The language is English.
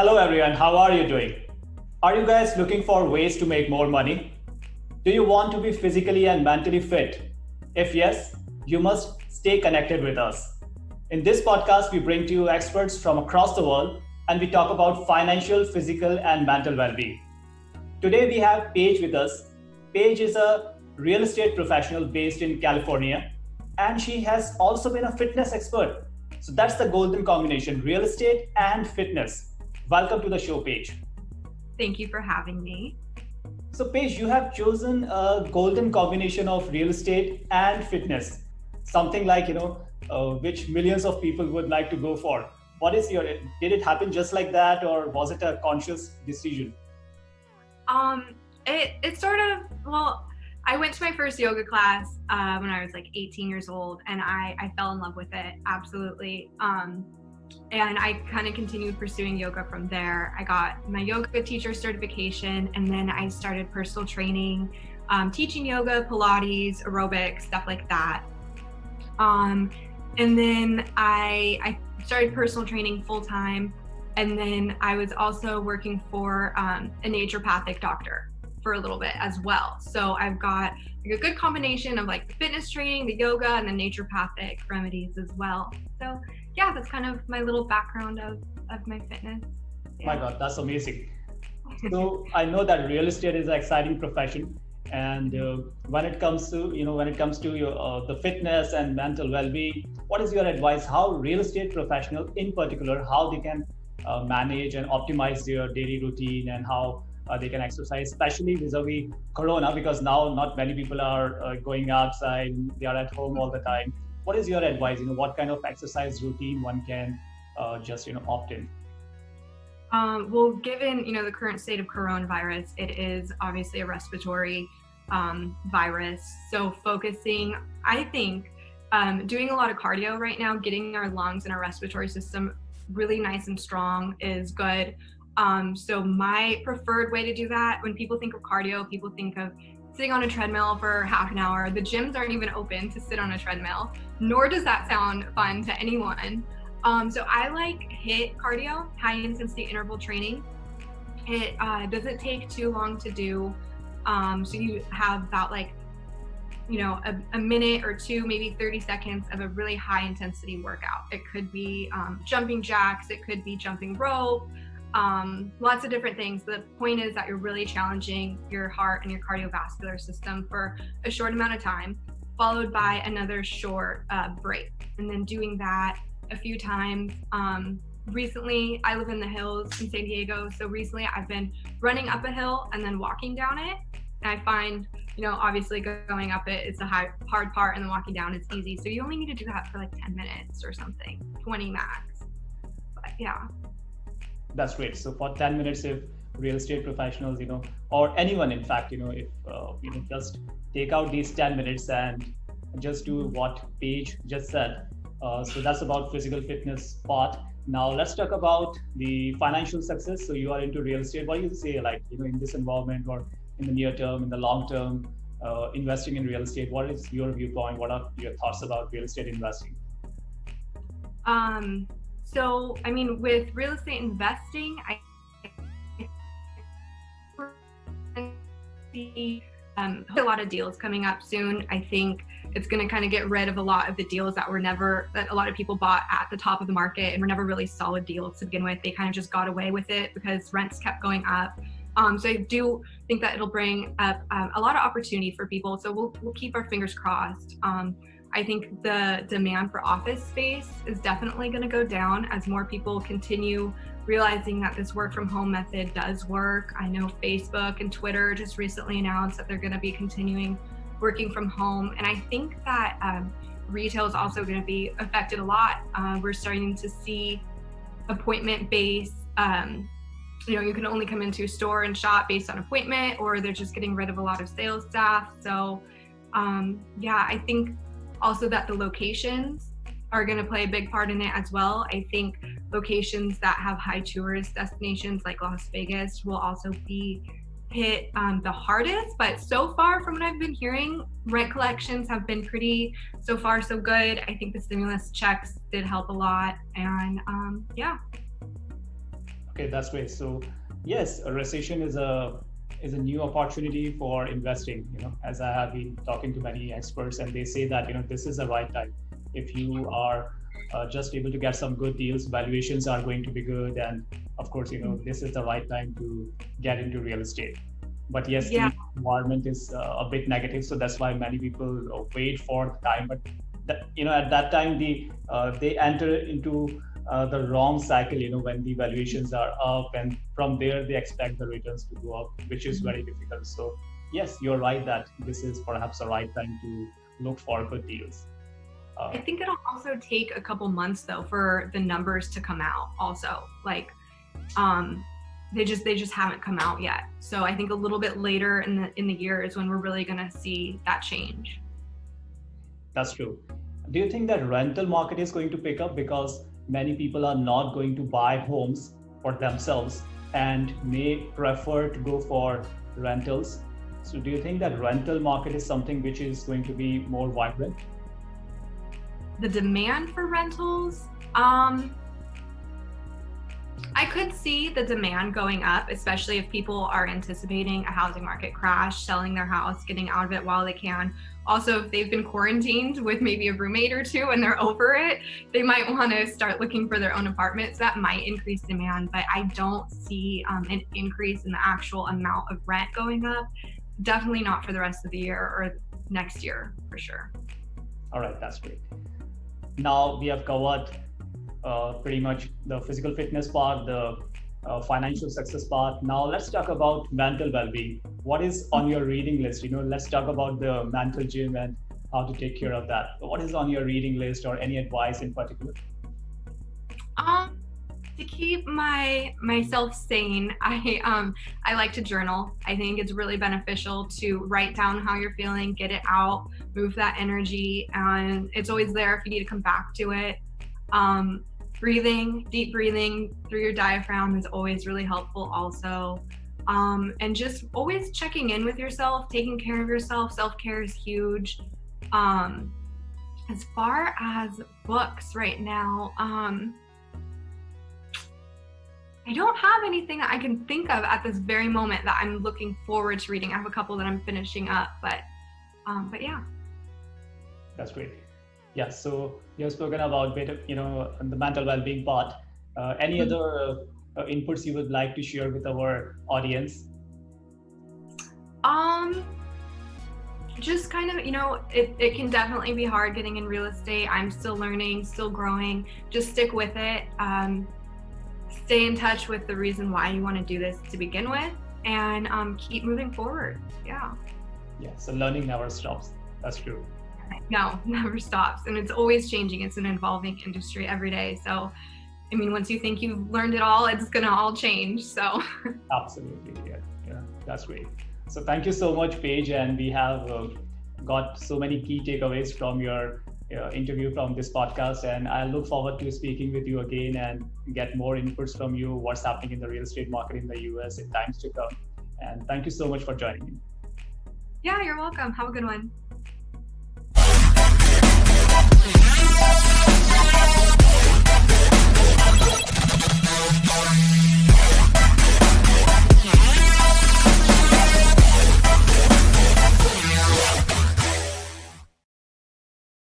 Hello everyone, how are you doing? Are you guys looking for ways to make more money? Do you want to be physically and mentally fit? If yes, you must stay connected with us. In this podcast, we bring to you experts from across the world and we talk about financial, physical, and mental well being. Today, we have Paige with us. Paige is a real estate professional based in California, and she has also been a fitness expert. So that's the golden combination, real estate and fitness. Welcome to the show, Paige. Thank you for having me. So, Paige, you have chosen a golden combination of real estate and fitness, something like, which millions of people would like to go for. Did it happen just like that, or was it a conscious decision? It sort of, I went to my first yoga class when I was like 18 years old, and I fell in love with it, absolutely. And I kind of continued pursuing yoga from there. I got my yoga teacher certification, and then I started personal training, teaching yoga, Pilates, aerobics, stuff like that. And then I started personal training full time. And then I was also working for a naturopathic doctor for a little bit as well. So I've got like a good combination of like the fitness training, the yoga, and the naturopathic remedies as well. So yeah, that's kind of my little background of my fitness. Yeah. My God, that's amazing. So I know that real estate is an exciting profession, and when it comes to your, the fitness and mental well-being, what is your advice? How real estate professional in particular, how they can manage and optimize their daily routine, and how they can exercise, especially vis-a-vis Corona, because now not many people are going outside; they are at home all the time. What is your advice? What kind of exercise routine one can just opt in? Well, given the current state of coronavirus, it is obviously a respiratory virus. So focusing, I think, doing a lot of cardio right now, getting our lungs and our respiratory system really nice and strong is good. So my preferred way to do that, when people think of cardio, people think of sitting on a treadmill for half an hour. The gyms aren't even open to sit on a treadmill, nor does that sound fun to anyone. So I like HIIT cardio, high intensity interval training. It doesn't take too long to do. So you have about a minute or two, maybe 30 seconds of a really high intensity workout. It could be jumping jacks, it could be jumping rope, lots of different things. The point is that you're really challenging your heart and your cardiovascular system for a short amount of time, followed by another short break. And then doing that a few times. Recently, I live in the hills in San Diego, so recently I've been running up a hill and then walking down it. And I find, obviously going up it is the hard part, and then walking down is easy. So you only need to do that for like 10 minutes or something, 20 max. But yeah. That's great. So for 10 minutes, if real estate professionals, or anyone, in fact, if just take out these 10 minutes and just do what Paige just said. So that's about physical fitness part. Now let's talk about the financial success. So you are into real estate. What do you say, in this environment, or in the near term, in the long term, investing in real estate? What is your viewpoint? What are your thoughts about real estate investing? So, with real estate investing, I see a lot of deals coming up soon. I think it's going to kind of get rid of a lot of the deals that a lot of people bought at the top of the market and were never really solid deals to begin with. They kind of just got away with it because rents kept going up. So I do think that it'll bring up a lot of opportunity for people. So we'll keep our fingers crossed. I think the demand for office space is definitely going to go down as more people continue realizing that this work from home method does work. I know Facebook and Twitter just recently announced that they're going to be continuing working from home. And I think that retail is also going to be affected a lot. We're starting to see appointment-based, you can only come into a store and shop based on appointment, or they're just getting rid of a lot of sales staff. So I think also that the locations are going to play a big part in it as well. I think locations that have high tourist destinations like Las Vegas will also be hit the hardest, but so far from what I've been hearing, rent collections have been pretty, so far so good. I think the stimulus checks did help a lot, and yeah. Okay, that's great. So yes, a recession is a new opportunity for investing. As I have been talking to many experts, and they say that this is the right time. If you are just able to get some good deals, valuations are going to be good, and of course, this is the right time to get into real estate. But yes, Yeah. the environment is a bit negative, so that's why many people wait for the time. But at that time, they enter into the wrong cycle. When the valuations are up, and from there they expect the returns to go up, which is very difficult. So yes, you're right that this is perhaps the right time to look for good deals. I think it'll also take a couple months though for the numbers to come out also. Like they just haven't come out yet. So I think a little bit later in the year is when we're really going to see that change. That's true. Do you think that rental market is going to pick up because many people are not going to buy homes for themselves and may prefer to go for rentals? So do you think that rental market is something which is going to be more vibrant? The demand for rentals, I could see the demand going up, especially if people are anticipating a housing market crash, selling their house, getting out of it while they can. Also, if they've been quarantined with maybe a roommate or two and they're over it, they might want to start looking for their own apartment. So that might increase demand, but I don't see an increase in the actual amount of rent going up. Definitely not for the rest of the year or next year, for sure. All right, that's great. Now we have covered pretty much the physical fitness part, the financial success part. Now let's talk about mental well-being. What is on your reading list? Let's talk about the mental gym and how to take care of that. What is on your reading list, or any advice in particular? To keep myself sane, I like to journal. I think it's really beneficial to write down how you're feeling, get it out, move that energy, and it's always there if you need to come back to it. Deep breathing through your diaphragm is always really helpful also. And just always checking in with yourself, taking care of yourself. Self-care is huge. As far as books right now, I don't have anything that I can think of at this very moment that I'm looking forward to reading. I have a couple that I'm finishing up, but yeah. That's great. Yeah, so you have spoken about bit of, the mental well-being part. Any other inputs you would like to share with our audience? Just kind of, it can definitely be hard getting in real estate. I'm still learning, still growing. Just stick with it. Stay in touch with the reason why you want to do this to begin with, and keep moving forward. Yeah. Yeah, so learning never stops. That's true. No, never stops. And it's always changing. It's an evolving industry every day. So, I mean, once you think you've learned it all, it's going to all change. So, absolutely. Yeah, that's great. So, thank you so much, Paige. And we have got so many key takeaways from your interview from this podcast. And I look forward to speaking with you again and get more inputs from you, what's happening in the real estate market in the US in times to come. And thank you so much for joining me. Yeah, you're welcome. Have a good one.